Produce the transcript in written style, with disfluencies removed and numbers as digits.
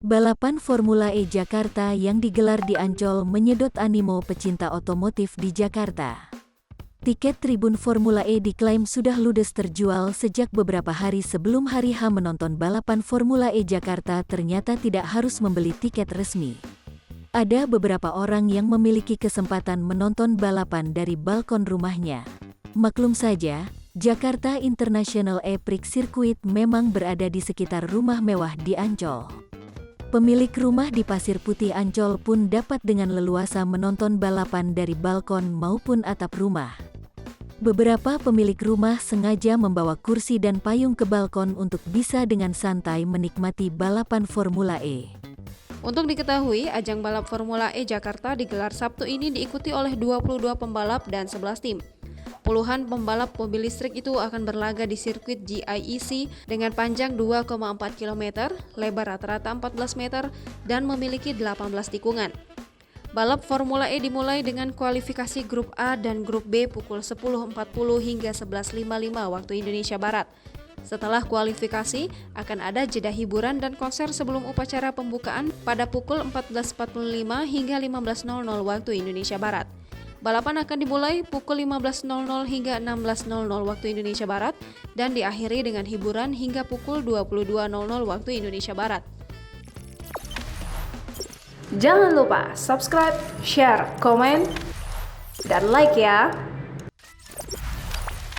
Balapan Formula E Jakarta yang digelar di Ancol menyedot animo pecinta otomotif di Jakarta. Tiket tribun Formula E diklaim sudah ludes terjual sejak beberapa hari sebelum hari H menonton balapan Formula E Jakarta ternyata tidak harus membeli tiket resmi. Ada beberapa orang yang memiliki kesempatan menonton balapan dari balkon rumahnya. Maklum saja, Jakarta International E-Prix Circuit memang berada di sekitar rumah mewah di Ancol. Pemilik rumah di Pasir Putih Ancol pun dapat dengan leluasa menonton balapan dari balkon maupun atap rumah. Beberapa pemilik rumah sengaja membawa kursi dan payung ke balkon untuk bisa dengan santai menikmati balapan Formula E. Untuk diketahui, ajang balap Formula E Jakarta digelar Sabtu ini diikuti oleh 22 pembalap dan 11 tim. Puluhan pembalap mobil listrik itu akan berlaga di sirkuit GIEC dengan panjang 2,4 km, lebar rata-rata 14 meter, dan memiliki 18 tikungan. Balap Formula E dimulai dengan kualifikasi Grup A dan Grup B pukul 10.40 hingga 11.55 waktu Indonesia Barat. Setelah kualifikasi, akan ada jeda hiburan dan konser sebelum upacara pembukaan pada pukul 14.45 hingga 15.00 waktu Indonesia Barat. Balapan akan dimulai pukul 15.00 hingga 16.00 waktu Indonesia Barat dan diakhiri dengan hiburan hingga pukul 22.00 waktu Indonesia Barat. Jangan lupa subscribe, share, komen, dan like ya!